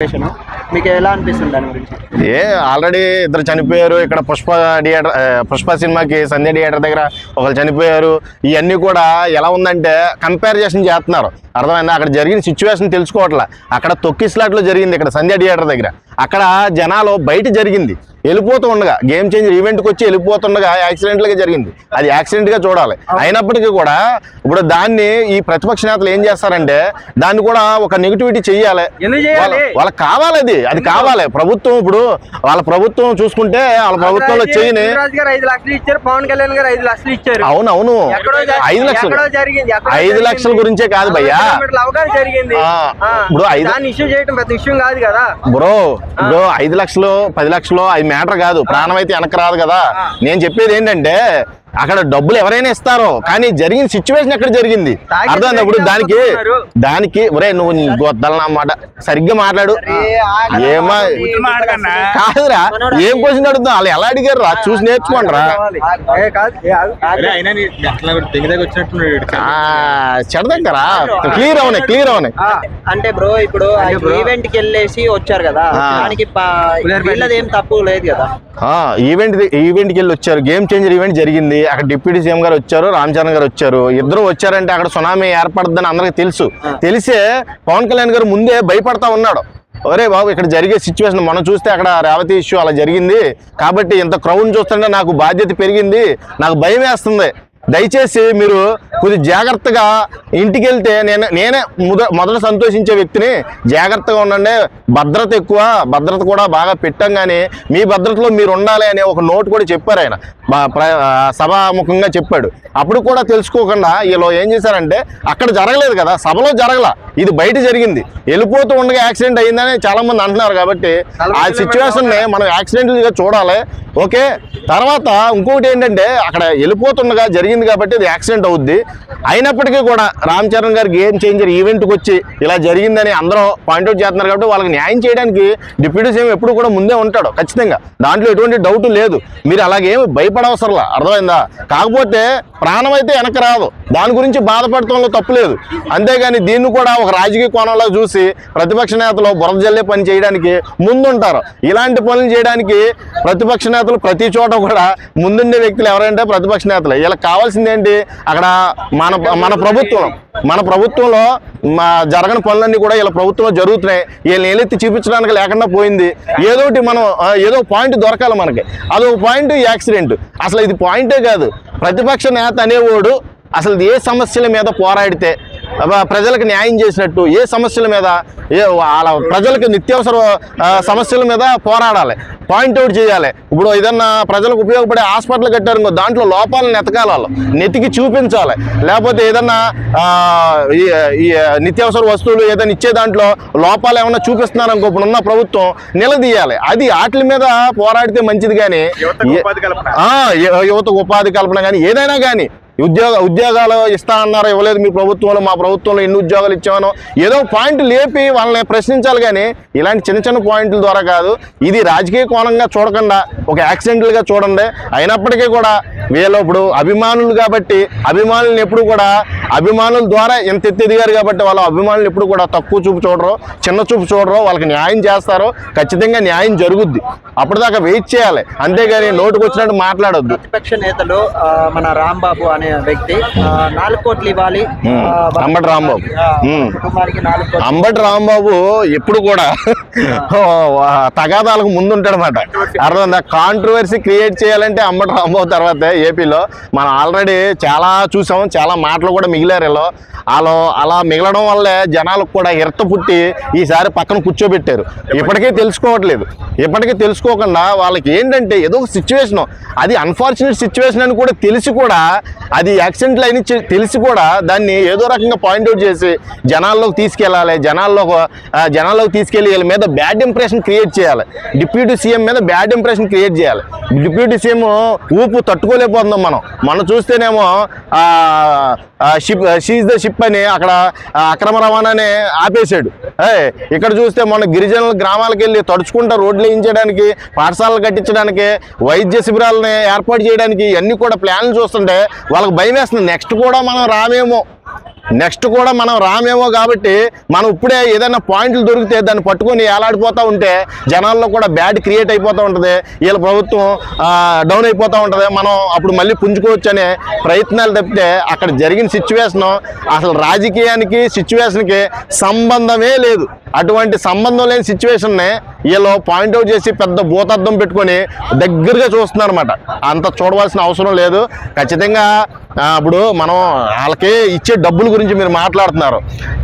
మీకు ఎలా అనిపిస్తుంది దాని గురించి? ఆల్రెడీ ఇద్దరు చనిపోయారు ఇక్కడ పుష్ప సినిమాకి సంధ్య థియేటర్ దగ్గర ఒకరు చనిపోయారు. ఇవన్నీ కూడా ఎలా ఉందంటే కంపారిజన్ చేస్తున్నారు, అర్థమైందా? అక్కడ జరిగిన సిచ్యువేషన్ తెలుసుకోవట్లే. అక్కడ తొక్కిస్లాట్లో జరిగింది, ఇక్కడ సంధ్య థియేటర్ దగ్గర. అక్కడ జనాలు బయట జరిగింది, వెళ్ళిపోతూ ఉండగా గేమ్ చేంజర్ ఈవెంట్కి వచ్చి వెళ్ళిపోతుండగా యాక్సిడెంట్గా జరిగింది. అది యాక్సిడెంట్గా చూడాలి. అయినప్పటికీ కూడా ఇప్పుడు దాన్ని ఈ ప్రతిపక్ష నేతలు ఏం చేస్తారంటే దాన్ని కూడా ఒక నెగిటివిటీ చెయ్యాలి. వాళ్ళకి కావాలి, అది కావాలి. ప్రభుత్వం ఇప్పుడు వాళ్ళ ప్రభుత్వం చూసుకుంటే వాళ్ళ ప్రభుత్వంలో చేయని 5 లక్షలు ఇచ్చారు, పవన్ కళ్యాణ్ గారు 5 లక్షలు ఇచ్చారు. అవునవును, 5 లక్షల గురించే కాదు భయ్యా. ఇప్పుడు ఇష్యూ చేయడం పెద్ద విషయం కాదు కదా బ్రో. ఇప్పుడు 5 లక్షలు 10 లక్షలు అది మ్యాటర్ కాదు, ప్రాణం అయితే వెనక రాదు కదా. నేను చెప్పేది ఏంటంటే అక్కడ డబ్బులు ఎవరైనా ఇస్తారో, కానీ జరిగిన సిచ్యువేషన్ ఎక్కడ జరిగింది అర్థం. ఇప్పుడు దానికి ఒరే నువ్వు గొద్దల మాట సరిగ్గా మాట్లాడు. ఏమా కాదురా, ఏం క్వశ్చన్ అడుగుతావు? వాళ్ళు ఎలా అడిగారు రా, చూసి నేర్చుకోండి రా. చెడదక్కరా క్లియర్ అవునాయి. అంటే బ్రో ఇప్పుడు ఈవెంట్ కి వెళ్ళేసి వచ్చారు కదా, దానికి ఏం తప్పు లేదు కదా. ఈవెంట్కి వెళ్ళి వచ్చారు, గేమ్ చేంజర్ ఈవెంట్ జరిగింది. అక్కడ డిప్యూటీ సీఎం గారు వచ్చారు, రామ్ చరణ్ గారు వచ్చారు. ఇద్దరు వచ్చారంటే అక్కడ సునామీ ఏర్పడుతుందని అందరికి తెలిసే పవన్ కళ్యాణ్ గారు ముందే భయపడతా ఉన్నాడు. ఒరే బాబు, ఇక్కడ జరిగే సిచ్యువేషన్ మనం చూస్తే అక్కడ రేవతి ఇష్యూ అలా జరిగింది కాబట్టి ఇంత క్రౌడ్ చూస్తుంటే నాకు బాధ్యత పెరిగింది, నాకు భయం వేస్తుంది. దయచేసి మీరు కొద్ది జాగ్రత్తగా ఇంటికి వెళ్తే నేనే మొదట సంతోషించే వ్యక్తిని. జాగ్రత్తగా ఉండండి, భద్రత ఎక్కువ, భద్రత కూడా బాగా పెట్టాం, కానీ మీ భద్రతలో మీరు ఉండాలి అనే ఒక నోట్ కూడా చెప్పారు ఆయన, సభాముఖంగా చెప్పాడు. అప్పుడు కూడా తెలుసుకోకుండా వీళ్ళు ఏం చేశారంటే అక్కడ జరగలేదు కదా, సభలో జరగల, ఇది బయట జరిగింది. వెళ్ళిపోతూ ఉండగా యాక్సిడెంట్ అయిందని చాలా మంది అంటున్నారు. కాబట్టి ఆ సిచ్యువేషన్ని మనం యాక్సిడెంట్గా చూడాలి. ఓకే, తర్వాత ఇంకొకటి ఏంటంటే అక్కడ వెళ్ళిపోతుండగా జరిగింది కాబట్టి అది యాక్సిడెంట్ అవుద్ది. అయినప్పటికీ కూడా రామ్ చరణ్ గారు గేమ్ చేంజర్ ఈవెంట్కి వచ్చి ఇలా జరిగిందని అందరూ పాయింట్అవుట్ చేస్తున్నారు. కాబట్టి వాళ్ళకి న్యాయం చేయడానికి డిప్యూటీ సీఎం ఎప్పుడు కూడా ముందే ఉంటాడు ఖచ్చితంగా, దాంట్లో ఎటువంటి డౌట్ లేదు. మీరు అలాగేమి భయపడవసరలా, అర్థమైందా? కాకపోతే ప్రాణం అయితే వెనక రాదు, దాని గురించి బాధపడటంలో తప్పు లేదు. అంతేగాని దీన్ని కూడా ఒక రాజకీయ కోణంలో చూసి ప్రతిపక్ష నేతలు బురద జల్లే పని చేయడానికి ముందుంటారు. ఇలాంటి పనులు చేయడానికి ప్రతిపక్ష నేతలు ప్రతి చోట కూడా ముందుండే వ్యక్తులు ఎవరంటే ప్రతిపక్ష నేతలు. వీళ్ళకి కావాల్సింది ఏంటి? అక్కడ మన ప్రభుత్వంలో జరగని పనులన్నీ కూడా వీళ్ళ ప్రభుత్వంలో జరుగుతున్నాయి. వీళ్ళని ఏలెత్తి చూపించడానికి లేకుండా పోయింది. ఏదో పాయింట్ దొరకాలి మనకి, అదొక పాయింట్ యాక్సిడెంట్. అసలు ఇది పాయింటే కాదు. ప్రతిపక్ష నేత అనేవాడు అసలు ఏ సమస్యల మీద పోరాడితే ప్రజలకు న్యాయం చేసినట్టు, ఏ సమస్యల మీద వాళ్ళ ప్రజలకు నిత్యావసర సమస్యల మీద పోరాడాలి, పాయింట్అవుట్ చేయాలి. ఇప్పుడు ఏదన్నా ప్రజలకు ఉపయోగపడే హాస్పిటల్ కట్టారు, దాంట్లో లోపాలను ఎతకాలి, వాళ్ళు నెతికి చూపించాలి. లేకపోతే ఏదన్నా ఈ నిత్యావసర వస్తువులు ఏదైనా ఇచ్చే దాంట్లో లోపాలు ఏమన్నా చూపిస్తున్నారనుకో ఇప్పుడున్న ప్రభుత్వం నిలదీయాలి. అది వాటి మీద పోరాడితే మంచిది. కానీ యువతకు ఉపాధి కల్పన కానీ ఏదైనా కానీ ఉద్యోగాలు ఇస్తా అన్నారు, ఇవ్వలేదు మీ ప్రభుత్వంలో, మా ప్రభుత్వంలో ఎన్ని ఉద్యోగాలు ఇచ్చామనో ఏదో పాయింట్ లేపి వాళ్ళని ప్రశ్నించాలి. కానీ ఇలాంటి చిన్న చిన్న పాయింట్ల ద్వారా కాదు. ఇది రాజకీయ కోణంగా చూడకుండా ఒక యాక్సిడెంటల్గా చూడండి. అయినప్పటికీ కూడా వీళ్ళు ఇప్పుడు అభిమానులు కాబట్టి అభిమానులను ఎప్పుడు కూడా అభిమానుల ద్వారా ఎంత ఎదిగారు కాబట్టి వాళ్ళ అభిమానులు ఎప్పుడు కూడా తక్కువ చూపు చూడరు, చిన్న చూపు చూడరు. వాళ్ళకి న్యాయం చేస్తారు, ఖచ్చితంగా న్యాయం జరుగుద్ది. అప్పటిదాకా వెయిట్ చేయాలి, అంతేగాని నోటుకు వచ్చినట్టు మాట్లాడొద్దు. ప్రతిపక్ష నేతలు మన రాంబాబు అనే వ్యక్తి 4 కోట్లు ఇవ్వాలి, అంబటి రాంబాబు ఎప్పుడు కూడా తగాదాలకు ముందుంటాడు అన్నమాట. అర్థమైందా? కాంట్రవర్సీ క్రియేట్ చేయాలంటే అంబటి రాంబాబు తర్వాతే. ఏపీలో మనం ఆల్రెడీ చాలా చూసాం, చాలా మాటలు కూడా మిగిలారు. వాళ్ళు అలా మిగలడం వల్లే జనాలకు కూడా హిరత పుట్టి ఈసారి పక్కన కూర్చోబెట్టారు. ఇప్పటికీ తెలుసుకోవట్లేదు. ఇప్పటికీ తెలుసుకోకుండా వాళ్ళకి ఏంటంటే ఏదో ఒక సిచ్యువేషను, అది అన్ఫార్చునేట్ సిచ్యువేషన్ అని కూడా తెలిసి కూడా, అది యాక్సిడెంట్లు అయిన తెలిసి కూడా దాన్ని ఏదో రకంగా పాయింట్అవుట్ చేసి జనాల్లోకి తీసుకెళ్ళాలి. జనాల్లోకి తీసుకెళ్ళి వీళ్ళ మీద బ్యాడ్ ఇంప్రెషన్ క్రియేట్ చేయాలి. డిప్యూటీ సీఎం మీద బ్యాడ్ ఇంప్రెషన్ క్రియేట్ చేయాలి. డిప్యూటీ సీఎం ఊపు తట్టుకోలేకపోతున్నాం మనం చూస్తేనేమో షీజ్ ద షిప్ అని అక్కడ అక్రమ రవాణానే ఆపేశాడు. ఇక్కడ చూస్తే మన గిరిజనుల గ్రామాలకు వెళ్ళి తడుచుకుంటా రోడ్లు వేయించడానికి, పాఠశాలలు కట్టించడానికి, వైద్య శిబిరాలని ఏర్పాటు చేయడానికి ఇవన్నీ కూడా ప్లాన్లు చూస్తుంటే వాళ్ళకి భయం వేస్తుంది. నెక్స్ట్ కూడా మనం రామేమో నెక్స్ట్ కూడా మనం రామేమో కాబట్టి మనం ఇప్పుడే ఏదైనా పాయింట్లు దొరికితే దాన్ని పట్టుకొని ఏలాడిపోతూ ఉంటే జనాల్లో కూడా బ్యాడ్ క్రియేట్ అయిపోతూ ఉంటుంది, వీళ్ళ ప్రభుత్వం డౌన్ అయిపోతూ ఉంటుంది, మనం అప్పుడు మళ్ళీ పుంజుకోవచ్చు అనే ప్రయత్నాలు తప్పితే అక్కడ జరిగిన సిచ్యువేషన్ అసలు రాజకీయానికి సిచ్యువేషన్కి సంబంధమే లేదు. అటువంటి సంబంధం లేని సిచ్యువేషన్ని వీళ్ళు పాయింట్అవుట్ చేసి పెద్ద భూతార్థం పెట్టుకొని దగ్గరగా చూస్తున్నారు అనమాట. అంత చూడవలసిన అవసరం లేదు. ఖచ్చితంగా ఇప్పుడు మనం వాళ్ళకి ఇచ్చే డబ్బుల గురించి మీరు మాట్లాడుతున్నారు.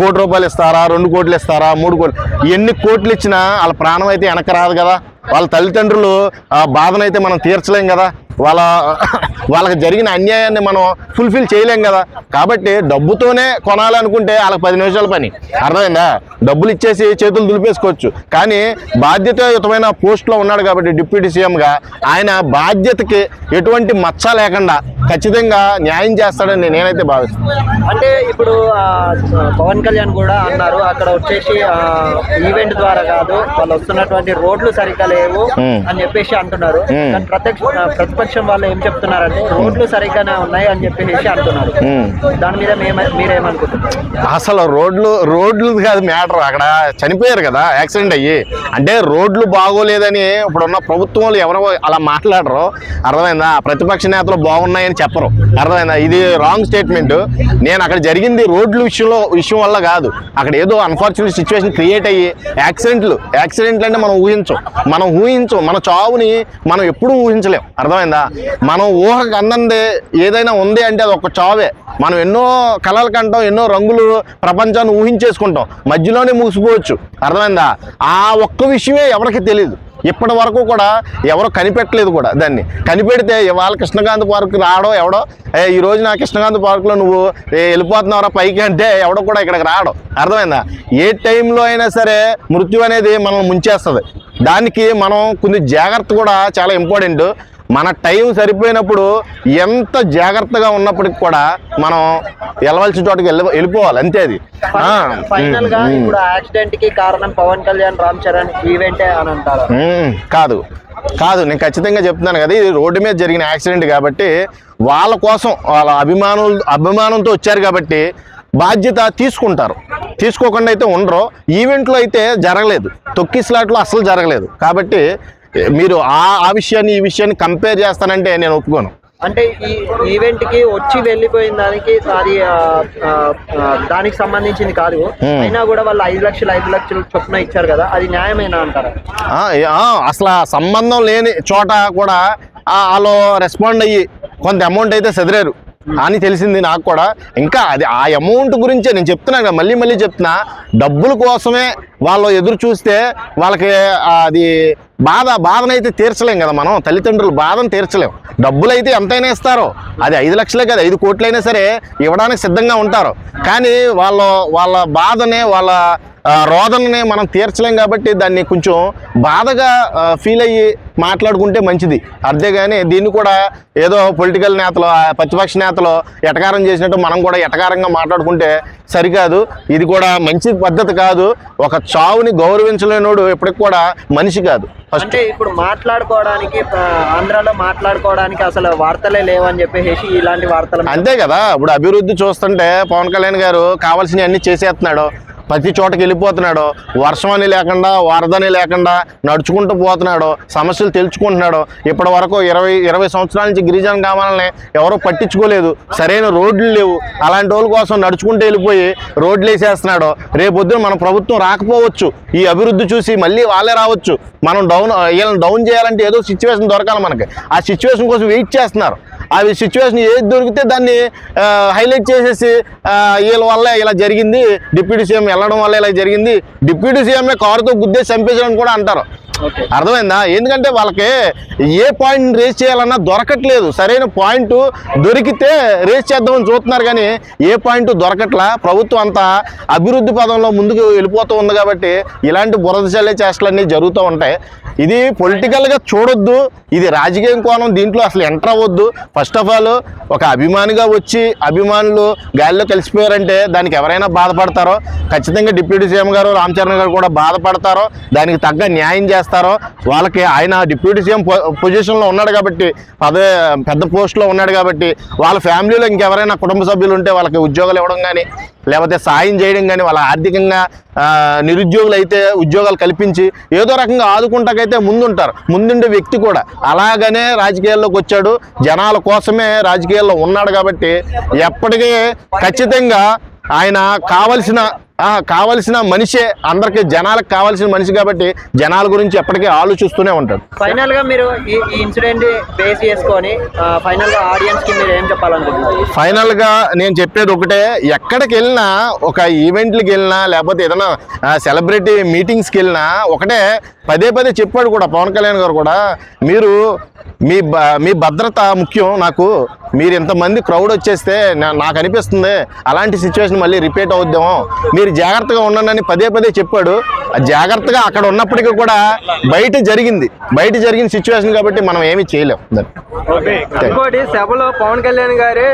₹1 కోటి ఇస్తారా, 2 కోట్లు ఇస్తారా, 3 కోట్లు, ఎన్ని కోట్లు ఇచ్చినా వాళ్ళ ప్రాణం అయితే వెనక్కి రాదు కదా. వాళ్ళ తల్లిదండ్రులు బాధనైతే మనం తీర్చలేం కదా, వాళ్ళకి జరిగిన అన్యాయాన్ని మనం ఫుల్ఫిల్ చేయలేం కదా. కాబట్టి డబ్బుతోనే కొనాలనుకుంటే వాళ్ళకి 10 నిమిషాల పని, అర్థమైందా? డబ్బులు ఇచ్చేసి చేతులు దులిపేసుకోవచ్చు. కానీ బాధ్యతాయుతమైన పోస్ట్లో ఉన్నాడు కాబట్టి డిప్యూటీ సీఎంగా ఆయన బాధ్యతకి ఎటువంటి మచ్చ లేకుండా ఖచ్చితంగా న్యాయం చేస్తాడని నేనైతే భావిస్తున్నాను. అంటే ఇప్పుడు పవన్ కళ్యాణ్ కూడా అన్నారు అక్కడ వచ్చేసి ఈవెంట్ ద్వారా కాదు, వాళ్ళు వస్తున్నటువంటి రోడ్లు సరిగ్గా లేవు అని చెప్పేసి అంటున్నారు. ప్రతిపక్షం వాళ్ళు ఏం చెప్తున్నారంటే రోడ్లు సరిగ్గానే ఉన్నాయి అని చెప్పేసి అంటున్నారు. దాని మీద మీరేమనుకుంటున్నారు? అసలు రోడ్లు కాదు మ్యాటర్, అక్కడ చనిపోయారు కదా యాక్సిడెంట్ అయ్యి. అంటే రోడ్లు బాగోలేదని ఇప్పుడున్న ప్రభుత్వంలో ఎవరో అలా మాట్లాడరు, అర్థమైందా? ప్రతిపక్ష నేతలు బాగున్నాయని చెప్పరు, అర్థమైందా? ఇది రాంగ్ స్టేట్మెంట్. నేను అక్కడ జరిగింది రోడ్ల విషయం వల్ల కాదు, అక్కడ ఏదో అన్ఫార్చునేట్ సిచ్యువేషన్ క్రియేట్ అయ్యి యాక్సిడెంట్లు అంటే మనం ఊహించం, మన చావుని మనం ఎప్పుడూ ఊహించలేం, అర్థమైందా? మనం ఊహకు అందంది ఏదైనా ఉంది అంటే అది ఒక చావే. మనం ఎన్నో కళలు కంటాం, ఎన్నో రంగులు ప్రపంచాన్ని ఊహించేసుకుంటాం, మధ్యలోనే ముగిసిపోవచ్చు, అర్థమైందా? ఆ ఒక్క విషయమే ఎవరికి తెలియదు. ఇప్పటి వరకు కూడా ఎవరో కనిపెట్టలేదు కూడా. దాన్ని కనిపెడితే ఇవాళ కృష్ణకాంత్ పార్క్ రావడం ఎవడో, ఈ రోజు నా కృష్ణకాంత్ పార్క్లో నువ్వు వెళ్ళిపోతున్నావురా పైకి అంటే ఎవడో కూడా ఇక్కడికి రావడం, అర్థమైందా? ఏ టైంలో అయినా సరే మృత్యు అనేది మనం ముంచేస్తుంది. దానికి మనం కొన్ని జాగ్రత్త కూడా చాలా ఇంపార్టెంట్. మన టైం సరిపోయినప్పుడు ఎంత జాగ్రత్తగా ఉన్నప్పటికి కూడా మనం వెళ్ళవలసిన చోటుకి వెళ్ళిపోవాలి, అంతే. అది ఫైనల్ గా ఇప్పుడు యాక్సిడెంట్ కి కారణం పవన్ కళ్యాణ్, రామ్ చరణ్ ఈవెంటే అని అంటారు. కాదు, నేను ఖచ్చితంగా చెప్తున్నాను కదా, ఇది రోడ్డు మీద జరిగిన యాక్సిడెంట్ కాబట్టి వాళ్ళ కోసం వాళ్ళ అభిమానంతో వచ్చారు కాబట్టి బాధ్యత తీసుకుంటారు. తీసుకోకుండా అయితే ఉండరు. ఈవెంట్లో అయితే జరగలేదు, తొక్కిస్లాట్లో అస్సలు జరగలేదు. కాబట్టి మీరు ఆ విషయాన్ని ఈ విషయాన్ని కంపేర్ చేస్తానంటే నేను ఒప్పుకోను. అంటే ఈ ఈవెంట్ కి వచ్చి వెళ్ళిపోయిన దానికి అది దానికి సంబంధించింది కాదు, అయినా కూడా వాళ్ళు 5 లక్షలు చొప్పున ఇచ్చారు కదా, అది న్యాయమేనా అంటారా? అసలు సంబంధం లేని చోట కూడా వాళ్ళు రెస్పాండ్ అయ్యి కొంత అమౌంట్ అయితే సెదిరారు అని తెలిసింది నాకు కూడా. ఇంకా అది ఆ అమౌంట్ గురించే నేను చెప్తున్నాను, మళ్ళీ చెప్తున్నా. డబ్బుల కోసమే వాళ్ళు ఎదురు చూస్తే వాళ్ళకి అది బాధనైతే తీర్చలేం కదా. మనం తల్లిదండ్రుల బాధను తీర్చలేం. డబ్బులు అయితే ఎంతైనా ఇస్తారో, అది 5 లక్షలే కదా, 5 కోట్లైనా సరే ఇవ్వడానికి సిద్ధంగా ఉంటారు. కానీ వాళ్ళ బాధనే వాళ్ళ రోదనని మనం తీర్చలేం కాబట్టి దాన్ని కొంచెం బాధగా ఫీల్ అయ్యి మాట్లాడుకుంటే మంచిది. అంతేగాని దీన్ని కూడా ఏదో పొలిటికల్ నేతలు, ప్రతిపక్ష నేతలు ఎటకారం చేసినట్టు మనం కూడా ఎటకారంగా మాట్లాడుకుంటే సరికాదు. ఇది కూడా మంచి పద్ధతి కాదు. ఒక చావుని గౌరవించలేనోడు ఎప్పటికి కూడా మనిషి కాదు. అంటే ఇప్పుడు మాట్లాడుకోవడానికి ఆంధ్రాలో మాట్లాడుకోవడానికి అసలు వార్తలే లేవని చెప్పేసి ఇలాంటి వార్తలు అంతే కదా. ఇప్పుడు అభివృద్ధి చూస్తుంటే పవన్ కళ్యాణ్ గారు కావాల్సినవి అన్ని చేసేస్తున్నాడు, ప్రతి చోటకి వెళ్ళిపోతున్నాడు, వర్షం అని లేకుండా వరదని లేకుండా నడుచుకుంటూ పోతున్నాడు, సమస్యలు తెలుసుకుంటున్నాడు. ఇప్పటి వరకు 20 సంవత్సరాల నుంచి గిరిజన గ్రామాలని ఎవరో పట్టించుకోలేదు, సరైన రోడ్లు లేవు. అలాంటి వాళ్ళ కోసం నడుచుకుంటూ వెళ్ళిపోయి రోడ్లు వేసేస్తున్నాడు. రేపొద్దున మన ప్రభుత్వం రాకపోవచ్చు, ఈ అభివృద్ధి చూసి మళ్ళీ వాళ్ళే రావచ్చు. మనం వీళ్ళని డౌన్ చేయాలంటే ఏదో సిచ్యువేషన్ దొరకాలి మనకి. ఆ సిచ్యువేషన్ కోసం వెయిట్ చేస్తున్నారు. అవి సిచ్యువేషన్ ఏది దొరికితే దాన్ని హైలైట్ చేసేసి వీళ్ళ వల్ల ఇలా జరిగింది, డిప్యూటీ సీఎం వెళ్ళడం వల్ల ఇలా జరిగింది, డిప్యూటీ సీఎంఏ కారుతో గుద్దేసి చంపేసాడని కూడా అంటారు. అర్థమైందా? ఎందుకంటే వాళ్ళకి ఏ పాయింట్ రేస్ చేయాలన్నా దొరకట్లేదు. సరైన పాయింట్ దొరికితే రేస్ చేద్దామని చూస్తున్నారు, కానీ ఏ పాయింట్ దొరకట్లా. ప్రభుత్వం అంతా అభివృద్ధి పదంలో ముందుకు వెళ్ళిపోతూ ఉంది కాబట్టి ఇలాంటి బురదచల్లే చేష్టలన్నీ జరుగుతూ ఉంటాయి. ఇది పొలిటికల్గా చూడొద్దు, ఇది రాజకీయం కోణం, దీంట్లో అసలు ఎంటర్ అవ్వద్దు. ఫస్ట్ ఆఫ్ ఆల్ ఒక అభిమానిగా వచ్చి అభిమానులు గాలిలో కలిసిపోయారంటే దానికి ఎవరైనా బాధపడతారో, ఖచ్చితంగా డిప్యూటీ సీఎం గారు రామ్ చరణ్ గారు కూడా బాధపడతారో, దానికి తగ్గ న్యాయం చేస్తారు. చేస్తారో వాళ్ళకి ఆయన డిప్యూటీ సీఎం పొజిషన్లో ఉన్నాడు కాబట్టి పెద్ద పోస్ట్లో ఉన్నాడు కాబట్టి వాళ్ళ ఫ్యామిలీలో ఇంకెవరైనా కుటుంబ సభ్యులు ఉంటే వాళ్ళకి ఉద్యోగాలు ఇవ్వడం కానీ లేకపోతే సాయం చేయడం కానీ వాళ్ళ ఆర్థికంగా నిరుద్యోగులు అయితే ఉద్యోగాలు కల్పించి ఏదో రకంగా ఆదుకుంటాకైతే ముందుండే వ్యక్తి కూడా అలాగనే రాజకీయాల్లోకి వచ్చాడు. జనాల కోసమే రాజకీయాల్లో ఉన్నాడు కాబట్టి ఎప్పటికీ ఖచ్చితంగా ఆయన కావలసిన మనిషే, అందరికి జనాలకు కావాల్సిన మనిషి కాబట్టి జనాల గురించి ఎప్పటికీ ఆలోచిస్తూనే ఉంటాడు. ఫైనల్ గా మీరు ఈ ఇన్సిడెంట్ బేస్ చేసుకొని ఫైనల్ గా ఆడియన్స్ కి మీరు ఏం చెప్పాలనుకుంటున్నారు? ఫైనల్ గా నేను చెప్పేది ఒకటే, ఎక్కడికి వెళ్ళినా ఒక ఈవెంట్లకి వెళ్ళినా లేకపోతే ఏదైనా సెలబ్రిటీ మీటింగ్స్కి వెళ్ళినా ఒకటే పదే చెప్పాడు కూడా పవన్ కళ్యాణ్ గారు కూడా, మీరు మీ భద్రత ముఖ్యం నాకు, మీరు ఇంతమంది క్రౌడ్ వచ్చేస్తే నాకు అనిపిస్తుంది అలాంటి సిచ్యువేషన్ మళ్ళీ రిపీట్ అవుద్దామో, మీరు జాగ్రత్తగా ఉండండి పదే చెప్పాడు. జాగ్రత్తగా అక్కడ ఉన్నప్పటికీ కూడా బయట జరిగిన సిచ్యువేషన్ కాబట్టి మనం ఏమీ చేయలేం. ఇంకోటి సభలో పవన్ కళ్యాణ్ గారే